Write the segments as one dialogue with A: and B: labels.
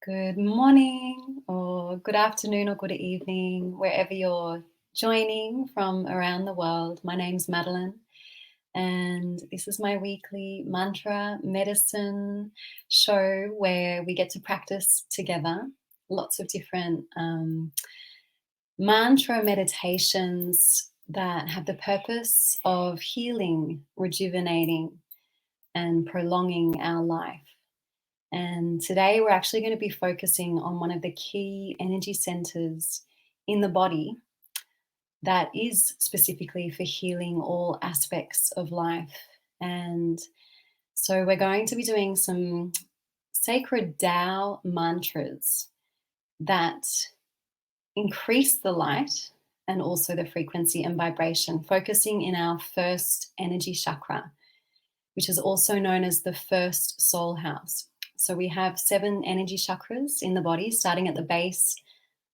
A: Good morning, or good afternoon, or good evening, wherever you're joining from around the world. My name's Madeline, and this is my weekly mantra medicine show where we get to practice together lots of different mantra meditations that have the purpose of healing, rejuvenating, and prolonging our life. And today we're actually going to be focusing on one of the key energy centers in the body that is specifically for healing all aspects of life. And so we're going to be doing some sacred Tao mantras that increase the light and also the frequency and vibration, focusing in our first energy chakra, which is also known as the first soul house. So we have 7 energy chakras in the body, starting at the base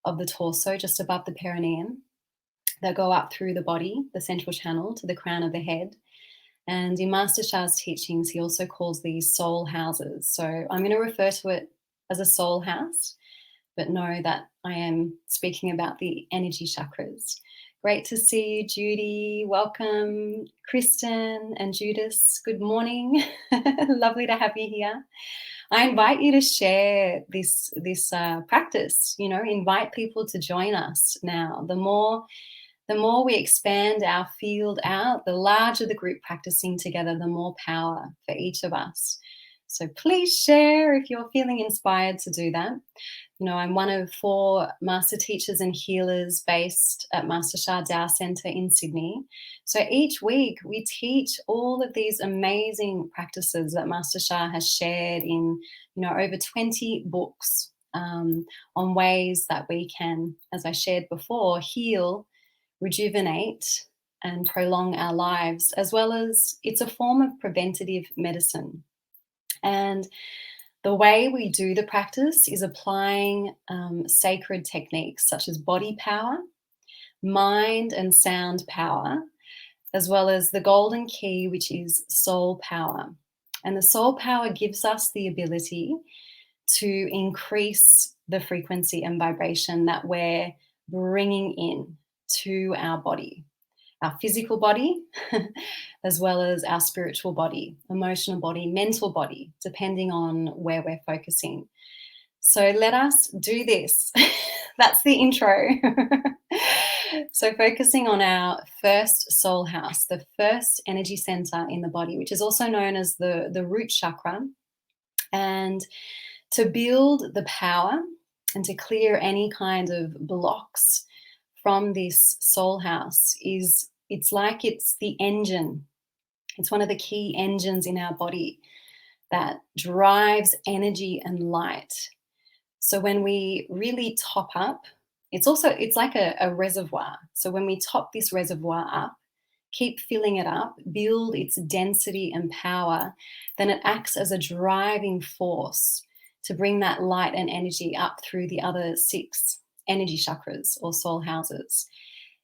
A: of the torso, just above the perineum, that go up through the body, the central channel, to the crown of the head. And in Master Sha's teachings, he also calls these soul houses. So I'm going to refer to it as a soul house, but know that I am speaking about the energy chakras. Great to see you, Judy. Welcome, Kristen and Judas. Good morning. Lovely to have you here. I invite you to share this practice. Invite people to join us now. The more we expand our field out, the larger the group practicing together, the more power for each of us. So please share if you're feeling inspired to do that. I'm one of 4 master teachers and healers based at Master Sha Tao Center in Sydney. So each week we teach all of these amazing practices that Master Sha has shared in, over 20 books on ways that we can, as I shared before, heal, rejuvenate, and prolong our lives, as well as it's a form of preventative medicine. And the way we do the practice is applying sacred techniques such as body power, mind and sound power, as well as the golden key, which is soul power. And the soul power gives us the ability to increase the frequency and vibration that we're bringing in to our body, our physical body, as well as our spiritual body, emotional body, mental body, depending on where we're focusing. So let us do this. That's the intro. So focusing on our first soul house, the first energy center in the body, which is also known as the root chakra. And to build the power and to clear any kind of blocks from this soul house it's like it's the engine. It's one of the key engines in our body that drives energy and light. So when we really top up, it's like a reservoir. So when we top this reservoir up, keep filling it up, build its density and power, then it acts as a driving force to bring that light and energy up through the other 6 energy chakras or soul houses.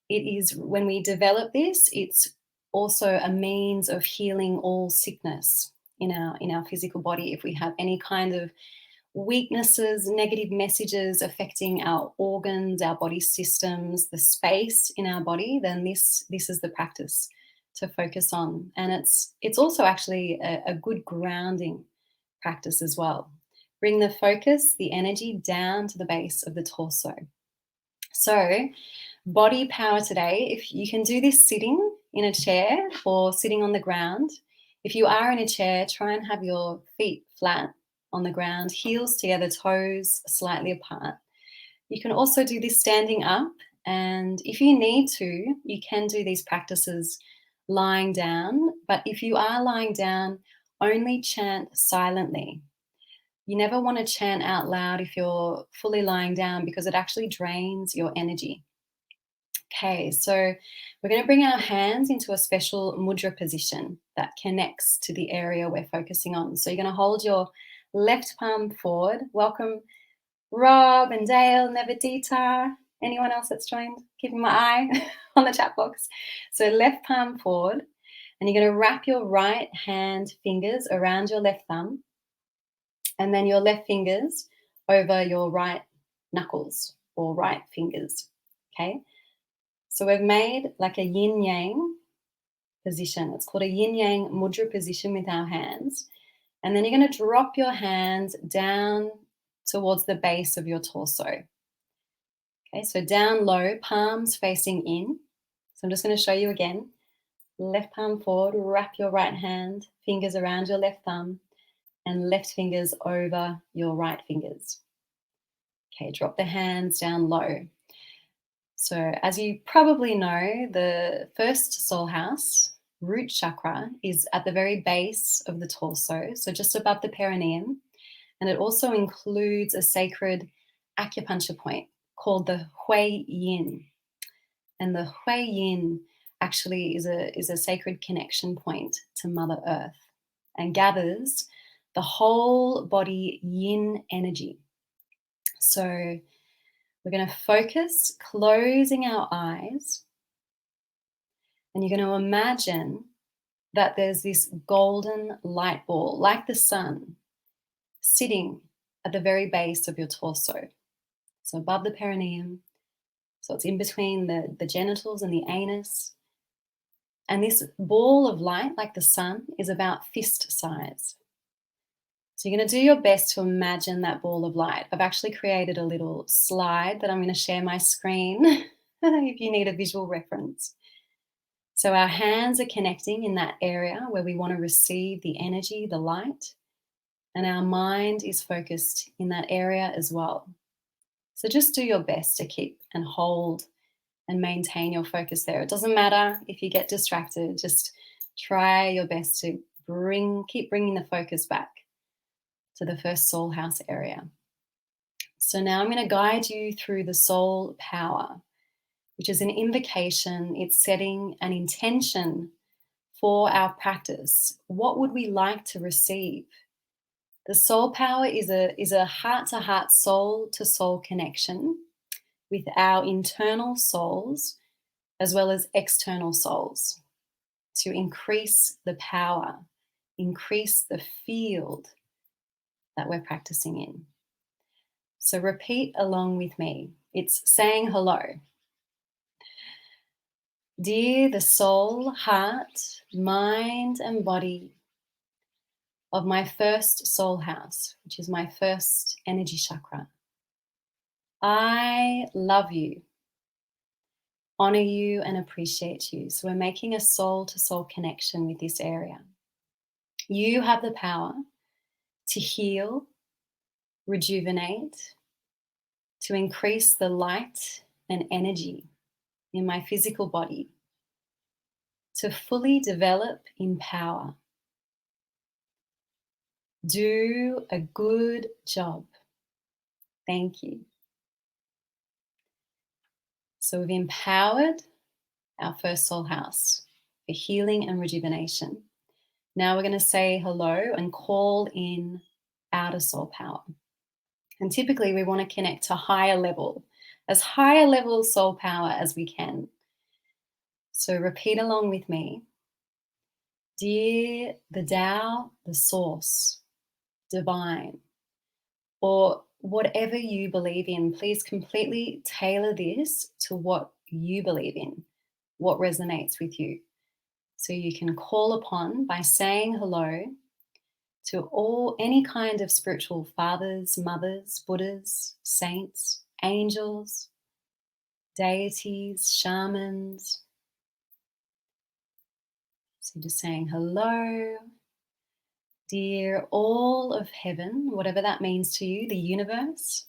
A: It is, when we develop this, it's also a means of healing all sickness in our physical body. If we have any kind of weaknesses, negative messages affecting our organs, our body systems, the space in our body, then this is the practice to focus on. And it's also actually a good grounding practice as well. Bring the focus, the energy down to the base of the torso. So body power today, if you can do this sitting in a chair or sitting on the ground. If you are in a chair, try and have your feet flat on the ground, heels together, toes slightly apart. You can also do this standing up, and if you need to, you can do these practices lying down. But if you are lying down, only chant silently. You never want to chant out loud if you're fully lying down, because it actually drains your energy. Okay, so we're going to bring our hands into a special mudra position that connects to the area we're focusing on. So you're going to hold your left palm forward. Welcome, Rob and Dale, Nevadita, anyone else that's joined? Keeping my eye on the chat box. So left palm forward, and you're going to wrap your right hand fingers around your left thumb, and then your left fingers over your right knuckles or right fingers. Okay, so we've made like a yin yang position. It's called a yin yang mudra position with our hands. And then you're going to drop your hands down towards the base of your torso. Okay, so down low, palms facing in. So I'm just going to show you again. Left palm forward, wrap your right hand, fingers around your left thumb, and left fingers over your right fingers. Okay, drop the hands down low. So as you probably know, the first soul house, root chakra, is at the very base of the torso, so just above the perineum. And it also includes a sacred acupuncture point called the Hui Yin. And the Hui Yin actually is a sacred connection point to Mother Earth and gathers the whole body yin energy. So we're going to focus, closing our eyes, and you're going to imagine that there's this golden light ball, like the sun, sitting at the very base of your torso. So above the perineum, so it's in between the genitals and the anus. And this ball of light, like the sun, is about fist size. So you're going to do your best to imagine that ball of light. I've actually created a little slide that I'm going to share my screen if you need a visual reference. So our hands are connecting in that area where we want to receive the energy, the light, and our mind is focused in that area as well. So just do your best to keep and hold and maintain your focus there. It doesn't matter if you get distracted, just try your best to keep bringing the focus back to the first soul house area. So now I'm going to guide you through the soul power, which is an invocation. It's setting an intention for our practice. What would we like to receive? The soul power is a heart-to-heart, soul-to-soul connection with our internal souls as well as external souls to increase the power, increase the field that we're practicing in. So repeat along with me. It's saying hello. Dear the soul, heart, mind, and body of my first soul house, which is my first energy chakra, I love you, honor you, and appreciate you. So we're making a soul-to-soul connection with this area. You have the power to heal, rejuvenate, to increase the light and energy in my physical body, to fully develop in power. Do a good job. Thank you. So we've empowered our first soul house for healing and rejuvenation. Now we're going to say hello and call in outer soul power. And typically we want to connect to higher level soul power as we can. So repeat along with me. Dear the Tao, the source, divine, or whatever you believe in, please completely tailor this to what you believe in, what resonates with you. So you can call upon by saying hello to any kind of spiritual fathers, mothers, Buddhas, saints, angels, deities, shamans. So just saying hello, dear all of heaven, whatever that means to you, the universe.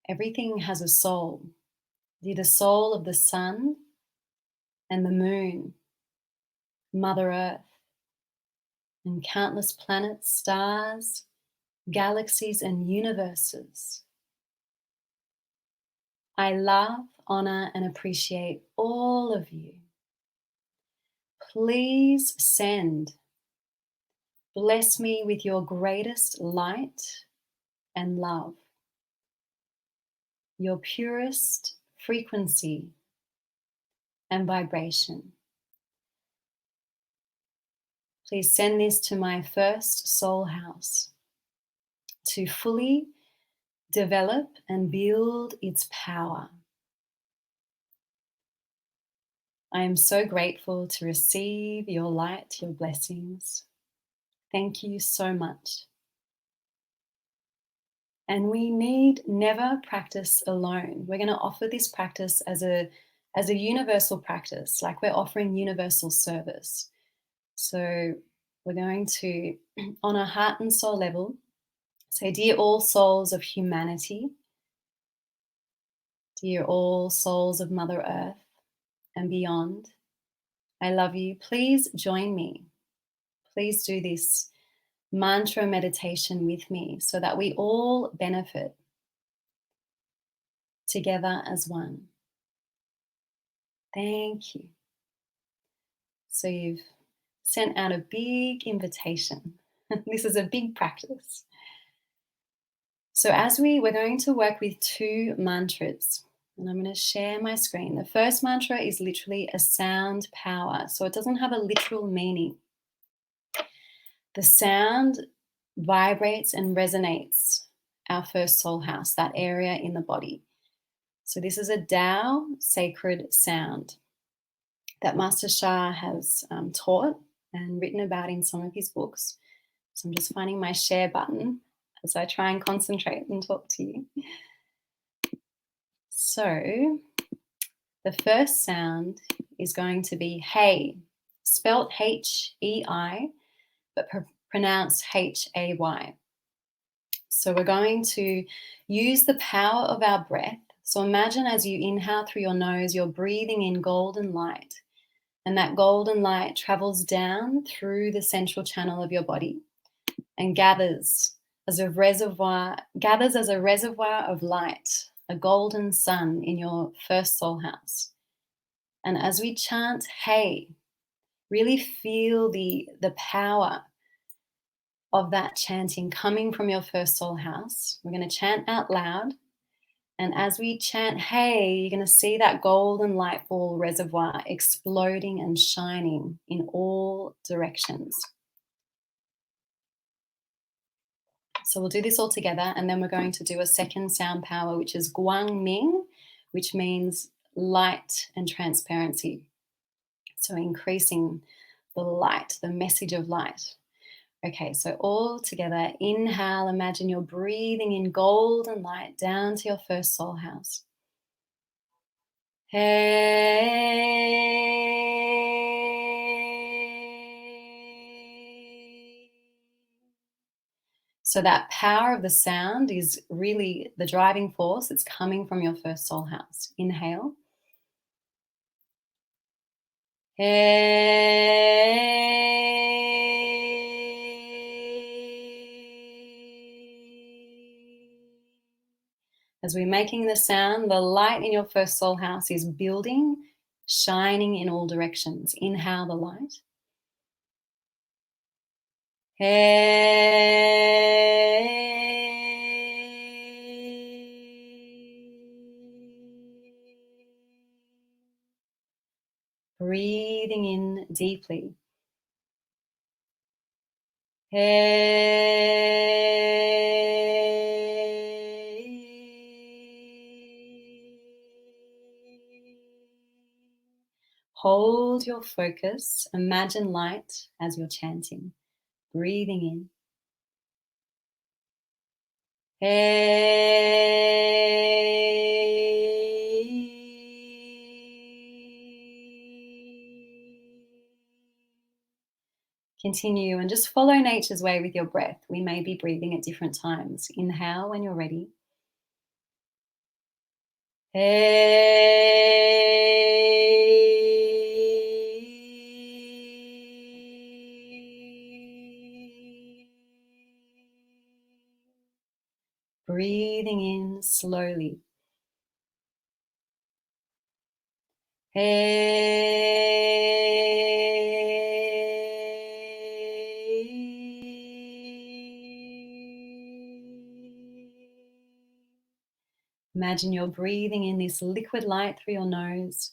A: Everything has a soul. Dear the soul of the sun and the moon, Mother Earth, and countless planets, stars, galaxies, and universes. I love, honor, and appreciate all of you. Please bless me with your greatest light and love, your purest frequency and vibration. Please send this to my first soul house to fully develop and build its power. I am so grateful to receive your light, your blessings. Thank you so much. And we need never practice alone. We're going to offer this practice as a universal practice, like we're offering universal service. So we're going to, on a heart and soul level, say, dear all souls of humanity, dear all souls of Mother Earth and beyond, I love you. Please join me. Please do this mantra meditation with me so that we all benefit together as one. Thank you. So you've sent out a big invitation. This is a big practice. So as we're going to work with 2 mantras, and I'm going to share my screen. The first mantra is literally a sound power, so it doesn't have a literal meaning. The sound vibrates and resonates our first soul house, that area in the body. So this is a Tao sacred sound that Master Sha has taught and written about in some of his books. So I'm just finding my share button as I try and concentrate and talk to you. So the first sound is going to be hey, spelt H-E-I, but pronounced H-A-Y. So we're going to use the power of our breath. So imagine as you inhale through your nose, you're breathing in golden light. And that golden light travels down through the central channel of your body and gathers as a reservoir of light, a golden sun in your first soul house. And as we chant hey, really feel the power of that chanting coming from your first soul house. We're going to chant out loud. And as we chant hey, you're going to see that golden light ball reservoir exploding and shining in all directions. So we'll do this all together, and then we're going to do a second sound power, which is Guang Ming, which means light and transparency. So increasing the light, the message of light. Okay, so all together, inhale, imagine you're breathing in golden light down to your first soul house. Hey. So that power of the sound is really the driving force. It's coming from your first soul house. Inhale. As we're making the sound, the light in your first soul house is building, shining in all directions. Inhale the light. Breathing in deeply. Hold your focus. Imagine light as you're chanting. Breathing in. Continue and just follow nature's way with your breath. We may be breathing at different times. Inhale when you're ready. Breathing in slowly. Imagine you're breathing in this liquid light through your nose.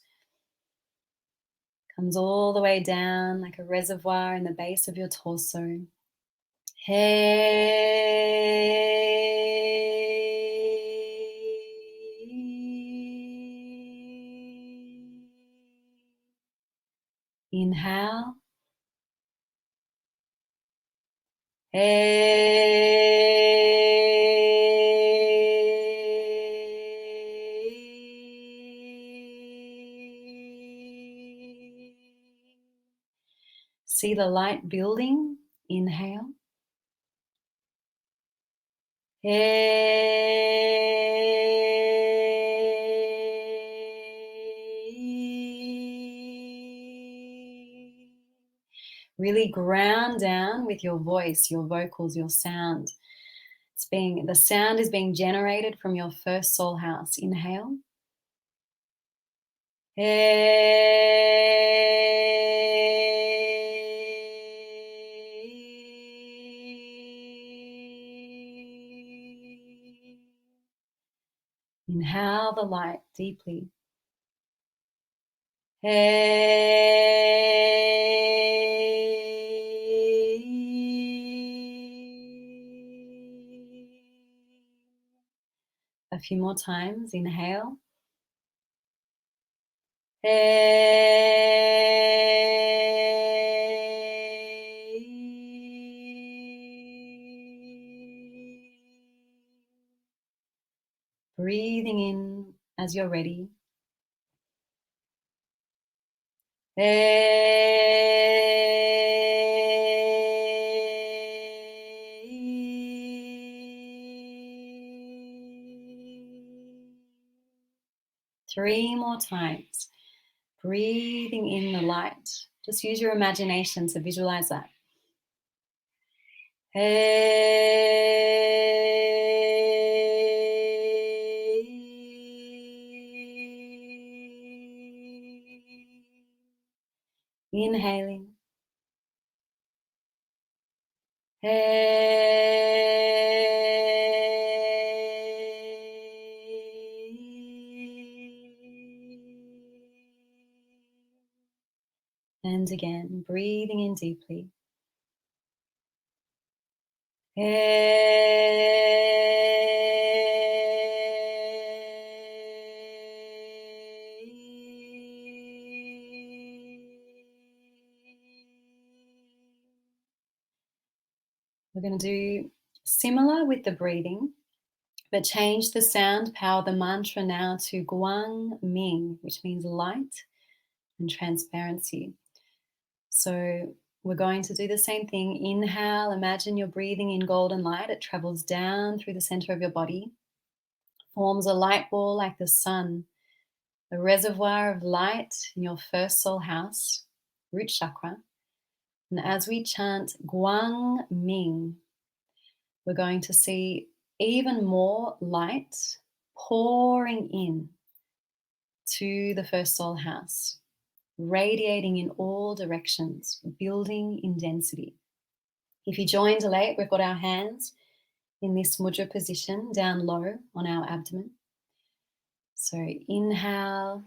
A: Comes all the way down like a reservoir in the base of your torso. Hey. Inhale. See the light building. Inhale. Really ground down with your voice, your vocals, your sound. The sound is being generated from your first soul house. Inhale. Inhale the light deeply. A few more times. Inhale. Breathing in as you're ready. Three more times. Breathing in the light. Just use your imagination to visualize that. Inhaling. And again, breathing in deeply. We're going to do similar with the breathing, but change the sound, power, the mantra now to Guang Ming, which means light and transparency. So we're going to do the same thing. Inhale, imagine you're breathing in golden light. It travels down through the center of your body, forms a light ball like the sun, a reservoir of light in your first soul house, root chakra. And as we chant Guang Ming, we're going to see even more light pouring in to the first soul house, radiating in all directions, building in density. If you joined late, we've got our hands in this mudra position down low on our abdomen. So inhale,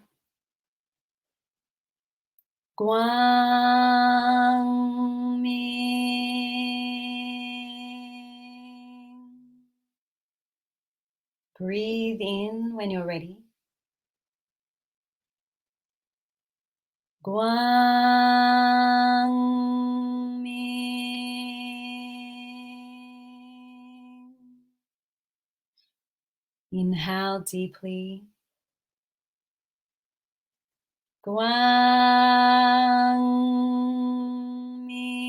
A: Guang Ming. Breathe in when you're ready. Guang Ming. Inhale deeply. Guang Ming.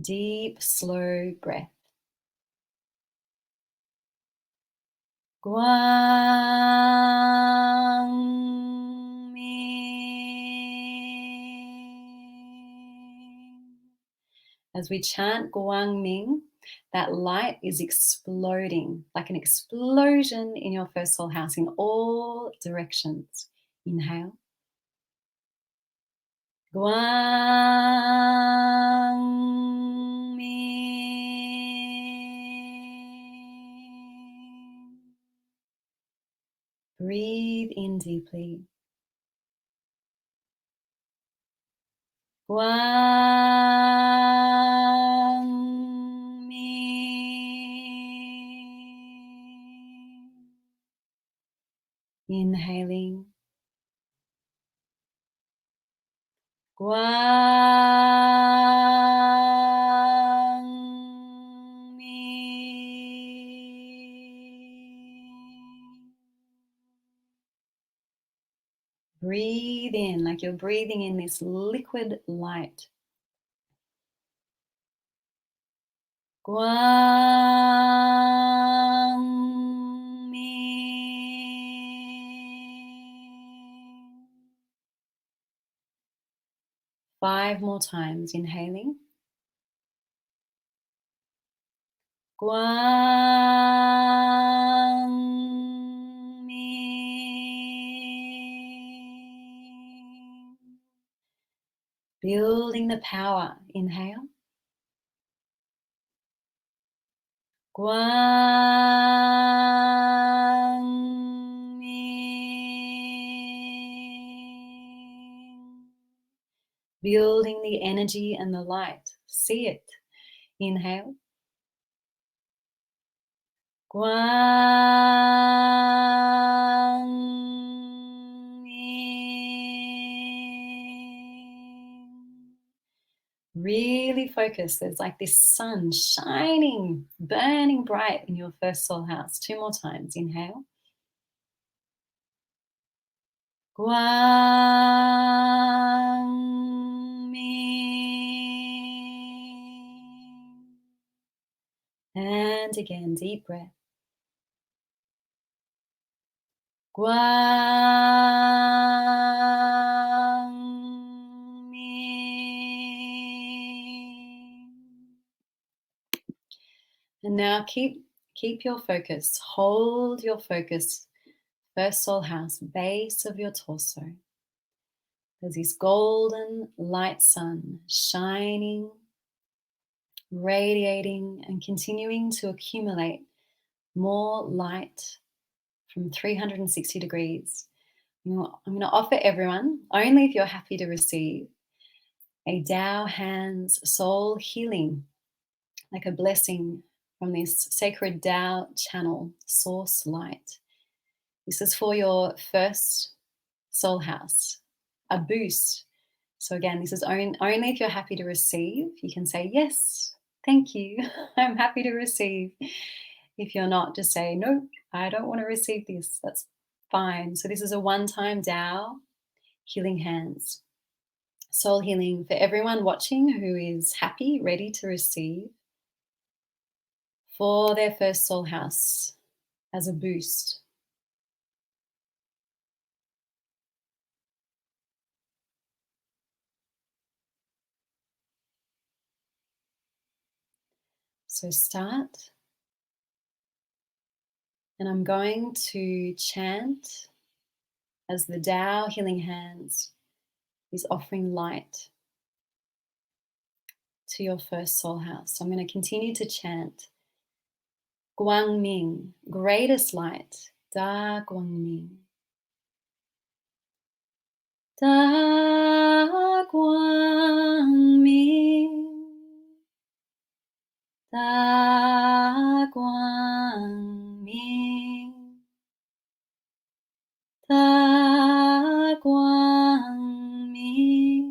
A: Deep, slow breath. Guang Ming. As we chant Guang Ming, that light is exploding, like an explosion in your first soul house in all directions. Inhale. Guang Ming. Breathe in deeply. Guang Ming. Inhaling. Guang Ming. Breathe in like you're breathing in this liquid light. Guang Ming. 5 more times, inhaling. Guang Ming. Building the power. Inhale. Guang Ming. Building the energy and the light. See it. Inhale. Guang Ming. Really focus. There's like this sun shining, burning bright in your first soul house. 2 more times. Inhale. Guang Ming. And again, deep breath. Guang Ming. And now keep your focus. Hold your focus. First soul house, base of your torso. There's this golden light sun shining, radiating, and continuing to accumulate more light from 360 degrees. I'm going to offer everyone, only if you're happy to receive, a Tao Hands soul healing, like a blessing from this sacred Tao channel, source light. This is for your first soul house, a boost. So again, this is only if you're happy to receive. You can say, yes, thank you, I'm happy to receive. If you're not, just say, no, I don't want to receive this. That's fine. So this is a one-time Tao healing hands. Soul healing for everyone watching who is happy, ready to receive for their first soul house as a boost. So start. And I'm going to chant as the Tao healing hands is offering light to your first soul house. So I'm going to continue to chant Guang Ming, greatest light, Da Guang Ming. Da Guang Ming, Da Guang Ming, Da Guang Ming,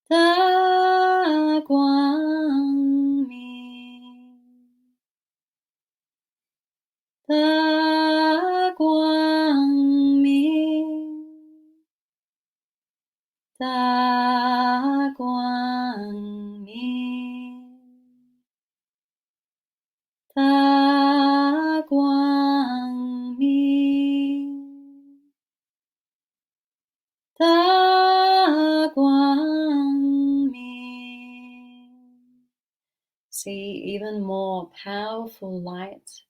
A: Da Guang Ming, Da Guang Ming, Da Guang Ming, Da Guang Ming, Da Guang Ming. See even more powerful light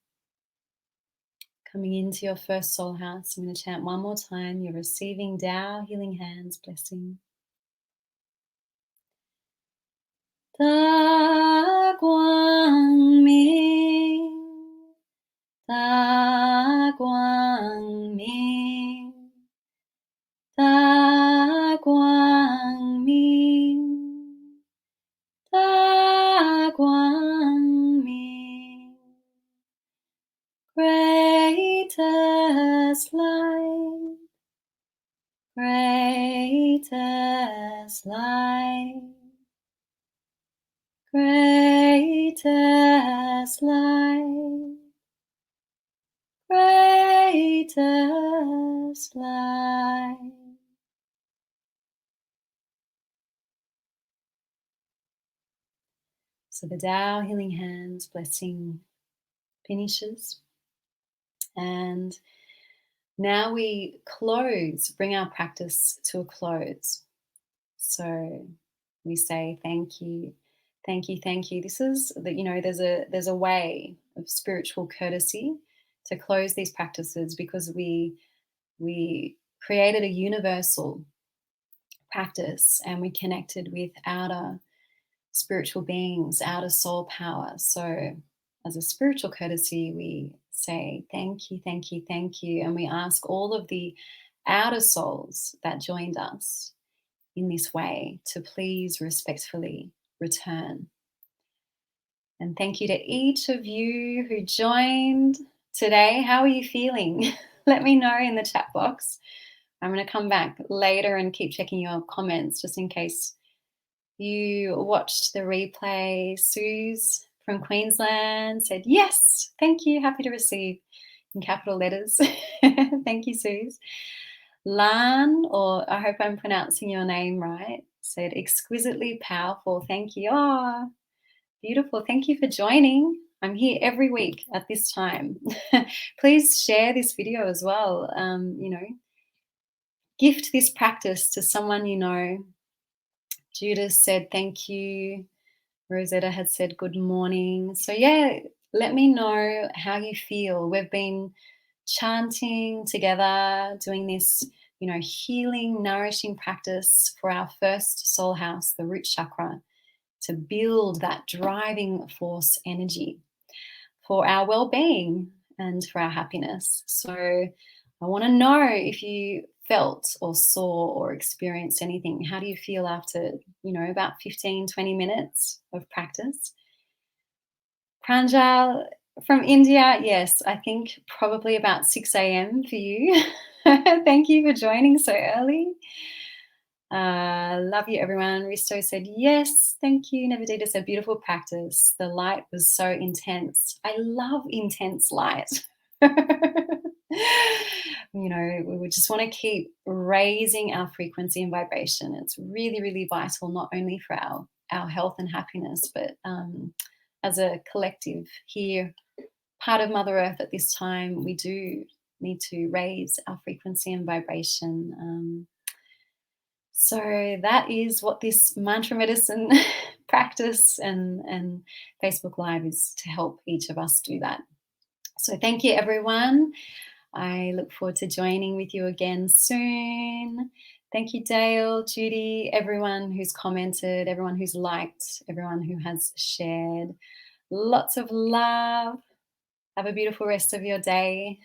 A: coming into your first soul house. I'm going to chant one more time. You're receiving Tao healing hands blessing. Da Guang Ming, Da Guang Ming, Da Guang Ming, Da Guang Ming. Greatest as light, great as light, great as light. So the Tao Healing Hands blessing finishes. And now we bring our practice to a close. So we say thank you, thank you, thank you. This is that, there's a way of spiritual courtesy to close these practices, because we created a universal practice and we connected with outer spiritual beings, outer soul power. So as a spiritual courtesy, we say thank you, thank you, thank you. And we ask all of the outer souls that joined us in this way to please respectfully return. And thank you to each of you who joined today. How are you feeling? Let me know in the chat box. I'm going to come back later and keep checking your comments just in case you watched the replay. Suze from Queensland said, yes, thank you, happy to receive, in capital letters. Thank you, Suze. Lan, or I hope I'm pronouncing your name right, said, exquisitely powerful. Thank you. Oh, beautiful. Thank you for joining. I'm here every week at this time. Please share this video as well. Gift this practice to someone you know. Judith said, thank you. Rosetta had said, good morning. So yeah, let me know how you feel. We've been chanting together, doing this, healing, nourishing practice for our first soul house, the root chakra, to build that driving force energy for our well-being and for our happiness. So I want to know if you felt or saw or experienced anything. How do you feel after, about 15, 20 minutes of practice? Pranjal from India, yes, I think probably about 6 a.m. for you. Thank you for joining so early. Love you, everyone. Risto said, yes, thank you. Nevadita said, beautiful practice. The light was so intense. I love intense light. We just want to keep raising our frequency and vibration. It's really, really vital, not only for our health and happiness, but as a collective here, part of Mother Earth at this time, we do need to raise our frequency and vibration. So that is what this mantra medicine practice and Facebook Live is, to help each of us do that. So thank you, everyone. I look forward to joining with you again soon. Thank you, Dale, Judy, everyone who's commented, everyone who's liked, everyone who has shared. Lots of love. Have a beautiful rest of your day.